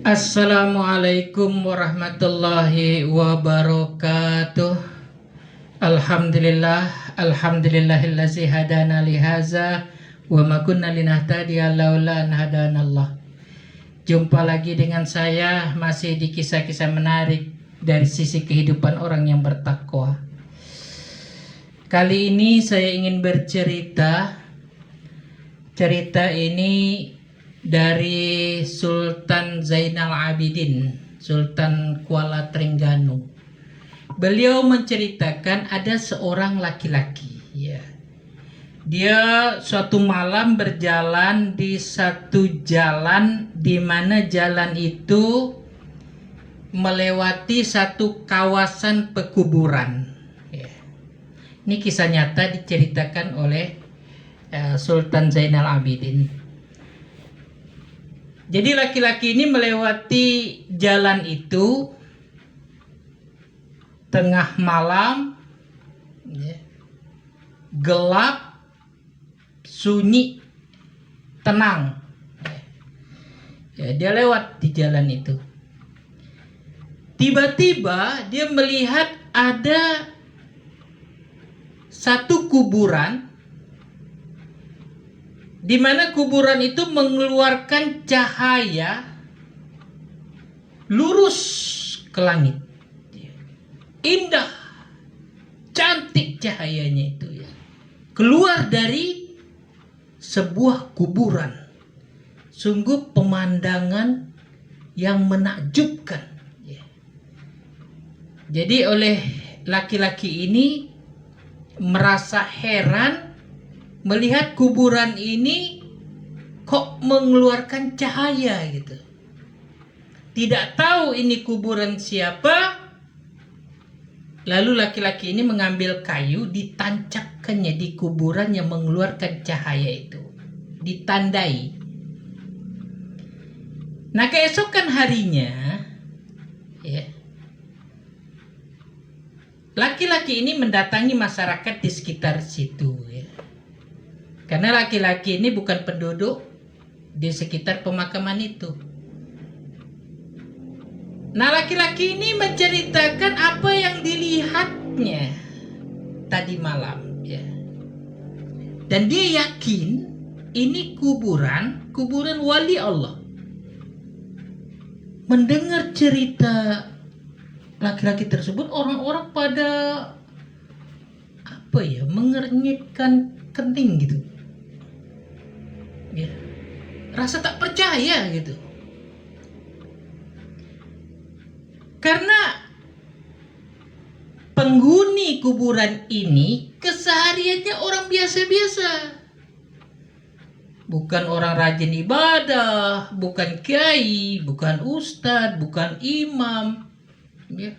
Assalamualaikum warahmatullahi wabarakatuh. Alhamdulillahillazi hadana lihaza wa ma kunna linahtadiya laula an hadanallah. Jumpa lagi dengan saya masih di kisah-kisah menarik dari sisi kehidupan orang yang bertakwa. Kali ini saya ingin bercerita. Cerita ini dari Sultan Zainal Abidin, Sultan Kuala Trengganu. Beliau menceritakan ada seorang laki-laki, ya. Dia suatu malam berjalan di satu jalan di mana jalan itu melewati satu kawasan pekuburan. Ya. Ini kisah nyata diceritakan oleh Sultan Zainal Abidin. Jadi laki-laki ini melewati jalan itu tengah malam, ya, gelap, sunyi, tenang. Ya, dia lewat di jalan itu. Tiba-tiba dia melihat ada satu kuburan, di mana kuburan itu mengeluarkan cahaya lurus ke langit. Indah, cantik cahayanya itu, ya. Keluar dari sebuah kuburan. Sungguh pemandangan yang menakjubkan, ya. Jadi oleh laki-laki ini merasa heran melihat kuburan ini kok mengeluarkan cahaya gitu. Tidak tahu ini kuburan siapa. Lalu laki-laki ini mengambil kayu, ditancapkannya di kuburan yang mengeluarkan cahaya itu, ditandai. Nah, keesokan harinya, ya, laki-laki ini mendatangi masyarakat di sekitar situ, ya. Karena laki-laki ini bukan penduduk di sekitar pemakaman itu. Nah, laki-laki ini menceritakan apa yang dilihatnya tadi malam, ya. Dan dia yakin ini kuburan wali Allah. Mendengar cerita laki-laki tersebut, orang-orang pada mengernyitkan kening gitu. Ya. Rasa tak percaya gitu. Karena penghuni kuburan ini kesehariannya orang biasa-biasa. Bukan orang rajin ibadah, bukan kiai, bukan ustadz, bukan imam, ya.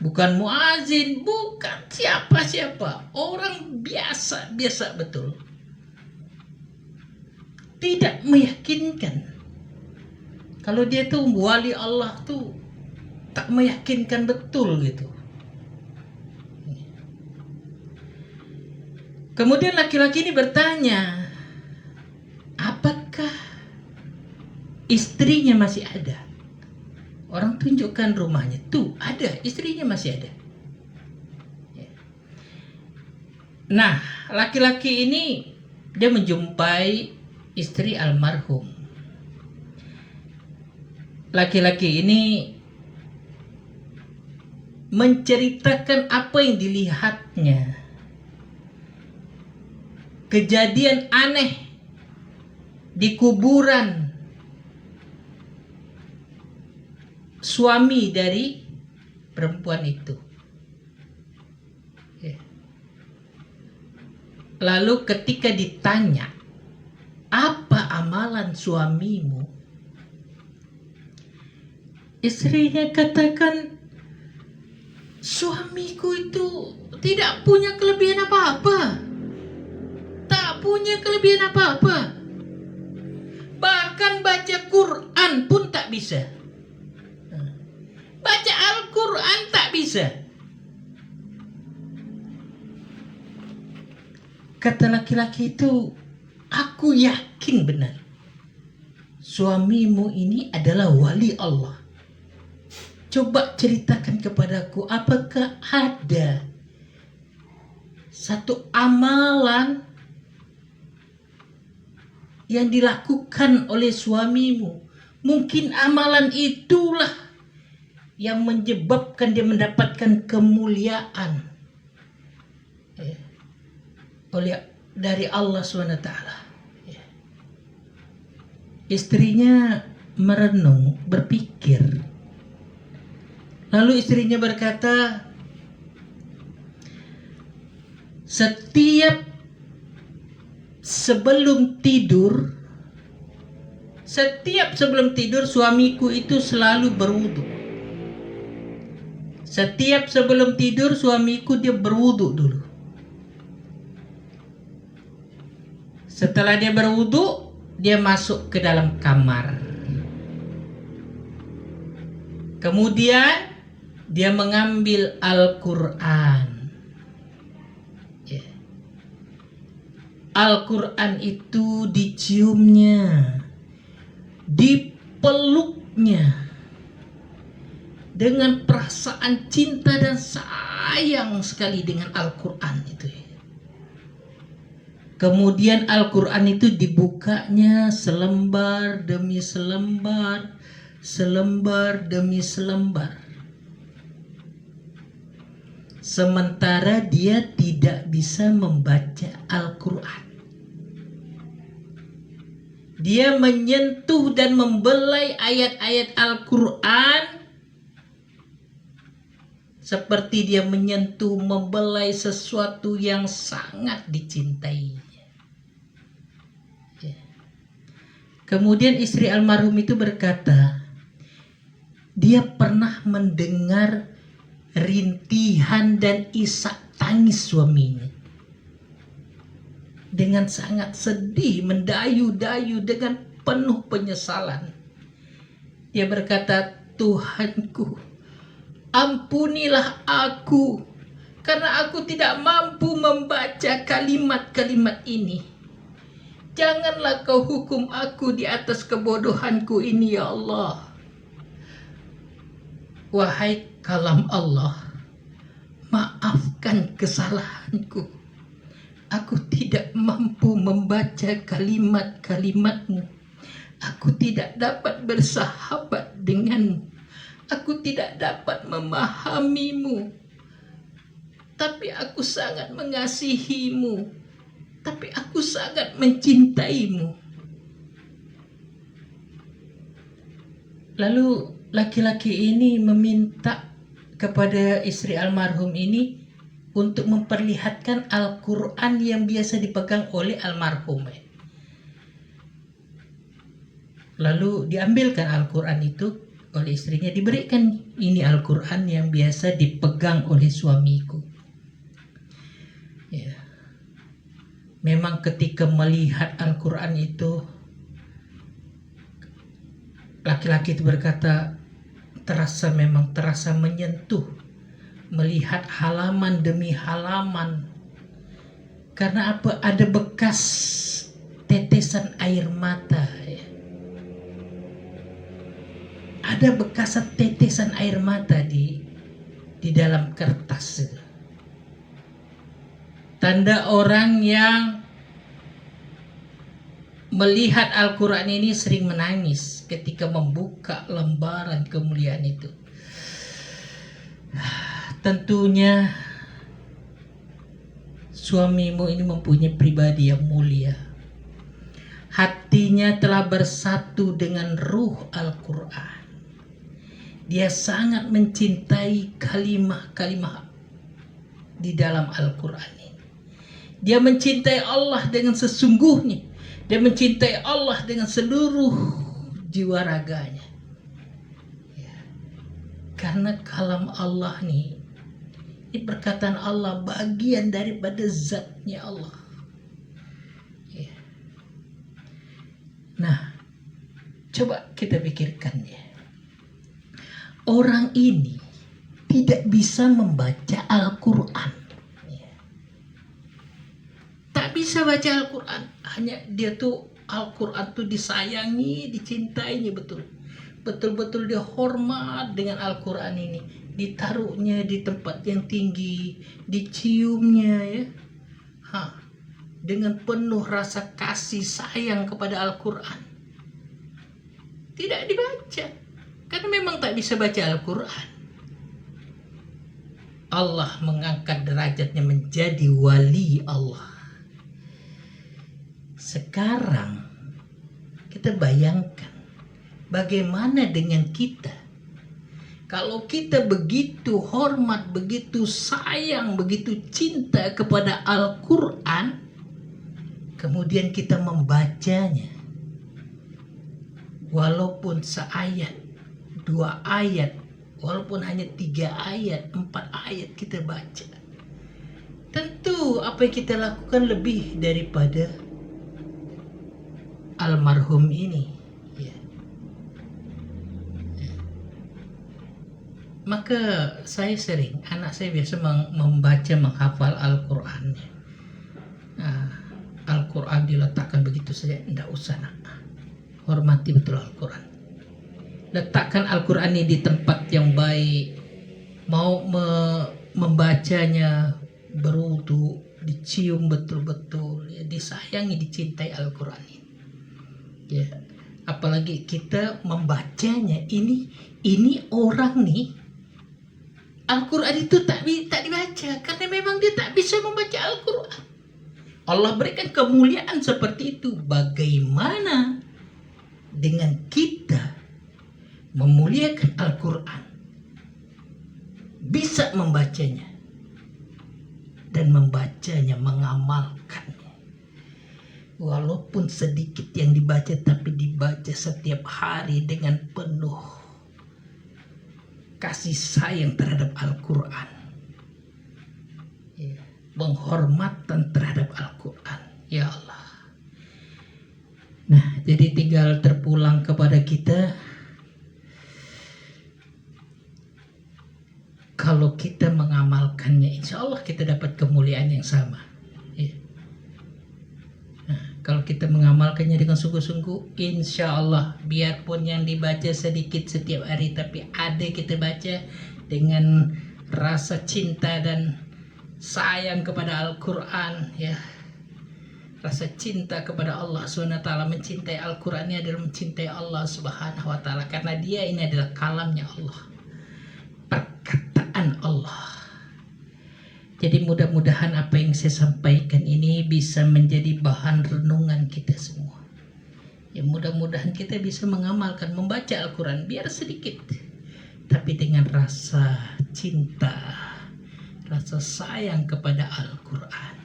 Bukan muazin, bukan siapa-siapa. Orang biasa-biasa betul. Tidak meyakinkan. Kalau dia tuh wali Allah tuh tak meyakinkan betul gitu. Kemudian laki-laki ini bertanya, apakah istrinya masih ada? Orang tunjukkan rumahnya, tuh ada, istrinya masih ada. Nah, laki-laki ini dia menjumpai istri almarhum. Laki-laki ini menceritakan apa yang dilihatnya, kejadian aneh di kuburan suami dari perempuan itu. Lalu ketika ditanya, apa amalan suamimu? Istrinya katakan, suamiku itu tidak punya kelebihan apa-apa. Tak punya kelebihan apa-apa. Bahkan baca Quran pun tak bisa. Baca Al-Quran tak bisa. Kata laki-laki itu, aku yakin benar suamimu ini adalah wali Allah. Coba ceritakan kepadaku, apakah ada satu amalan yang dilakukan oleh suamimu? Mungkin amalan itulah yang menyebabkan dia mendapatkan kemuliaan dari Allah SWT. Istrinya merenung, berpikir. Lalu istrinya berkata, setiap sebelum tidur suamiku itu selalu berwudu. Setiap sebelum tidur suamiku dia berwudu dulu. Setelah dia berwudu, dia masuk ke dalam kamar. Kemudian dia mengambil Al-Quran. Al-Quran itu diciumnya, dipeluknya dengan perasaan cinta dan sayang sekali dengan Al-Quran itu. Kemudian Al-Quran itu dibukanya selembar demi selembar, selembar demi selembar. Sementara dia tidak bisa membaca Al-Quran. Dia menyentuh dan membelai ayat-ayat Al-Quran seperti dia menyentuh, membelai sesuatu yang sangat dicintainya. Kemudian istri almarhum itu berkata, dia pernah mendengar rintihan dan isak tangis suaminya. Dengan sangat sedih, mendayu-dayu dengan penuh penyesalan. Dia berkata, Tuhanku, ampunilah aku karena aku tidak mampu membaca kalimat-kalimat ini. Janganlah kau hukum aku di atas kebodohanku ini, ya Allah. Wahai kalam Allah, maafkan kesalahanku. Aku tidak mampu membaca kalimat-kalimatmu. Aku tidak dapat bersahabat denganmu. Aku tidak dapat memahamimu. Tapi aku sangat mengasihimu. Tapi aku sangat mencintaimu. Lalu laki-laki ini meminta kepada istri almarhum ini untuk memperlihatkan Al-Quran yang biasa dipegang oleh almarhum. Lalu diambilkan Al-Quran itu oleh istrinya, diberikan, ini Al-Quran yang biasa dipegang oleh suamiku. Ya. Memang ketika melihat Al-Quran itu, laki-laki itu berkata, terasa menyentuh, melihat halaman demi halaman. Karena apa? Ada bekas tetesan air mata. Ada bekas tetesan air mata di dalam kertas itu. Tanda orang yang melihat Al-Quran ini sering menangis ketika membuka lembaran kemuliaan itu. Tentunya suamimu ini mempunyai pribadi yang mulia. Hatinya telah bersatu dengan ruh Al-Quran. Dia sangat mencintai kalimah-kalimah di dalam Al-Quran ini. Dia mencintai Allah dengan sesungguhnya. Dia mencintai Allah dengan seluruh jiwa raganya. Ya. Karena kalam Allah ini perkataan Allah, bagian daripada zatnya Allah. Ya. Nah, coba kita pikirkan ya. Orang ini tidak bisa membaca Al-Quran. Tak bisa baca Al-Quran. Hanya dia tuh Al-Quran tuh disayangi, dicintainya betul. Betul-betul dihormat dengan Al-Quran ini. Ditaruhnya di tempat yang tinggi, diciumnya ya. Dengan penuh rasa kasih sayang kepada Al-Quran. Tidak dibaca. Karena memang tak bisa baca Al-Quran. Allah mengangkat derajatnya menjadi wali Allah. Sekarang kita bayangkan bagaimana dengan kita. Kalau kita begitu hormat, begitu sayang, begitu cinta kepada Al-Quran, kemudian kita membacanya. Walaupun seayat, 2 ayat, walaupun hanya 3 ayat, 4 ayat kita baca. Tentu apa yang kita lakukan lebih daripada almarhum ini. Ya. Maka anak saya biasa membaca, menghafal Al-Quran. Al-Quran diletakkan begitu saja, tidak usah nak. Hormati betul Al-Quran. Letakkan Al-Quran ini di tempat yang baik. Mau membacanya berwudu, dicium betul-betul, ya, disayangi, dicintai Al-Quran ini. Ya, apalagi kita membacanya ini orang nih, Al-Quran itu tak dibaca karena memang dia tak bisa membaca Al-Quran. Allah berikan kemuliaan seperti itu. Bagaimana dengan kita memuliakan Al-Quran, bisa membacanya dan membacanya, mengamalkannya, walaupun sedikit yang dibaca, tapi dibaca setiap hari dengan penuh kasih sayang terhadap Al-Quran, penghormatan terhadap Al-Quran. Ya Allah. Nah, jadi tinggal terpulang kepada kita. Kalau kita mengamalkannya, insya Allah kita dapat kemuliaan yang sama. Ya. Nah, kalau kita mengamalkannya dengan sungguh-sungguh, insya Allah, biarpun yang dibaca sedikit setiap hari, tapi ada kita baca dengan rasa cinta dan sayang kepada Al-Quran, ya. Rasa cinta kepada Allah SWT. Mencintai Al-Quran ini adalah mencintai Allah Subhanahu wa Ta'ala, karena dia ini adalah kalamnya Allah, perkataan Allah. Jadi mudah-mudahan apa yang saya sampaikan ini bisa menjadi bahan renungan kita semua. Ya, mudah-mudahan kita bisa mengamalkan, membaca Al-Quran biar sedikit, tapi dengan rasa cinta, rasa sayang kepada Al-Quran.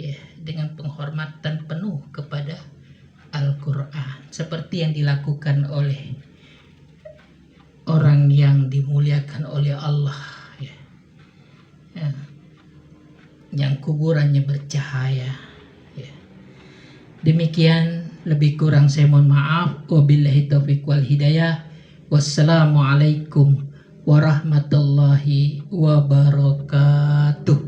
Ya, dengan penghormatan penuh kepada Al-Quran, seperti yang dilakukan oleh orang yang dimuliakan oleh Allah, ya. Ya. Yang kuburannya bercahaya, ya. Demikian, lebih kurang saya mohon maaf. Wabillahi taufiq wal hidayah. Wassalamualaikum warahmatullahi wabarakatuh.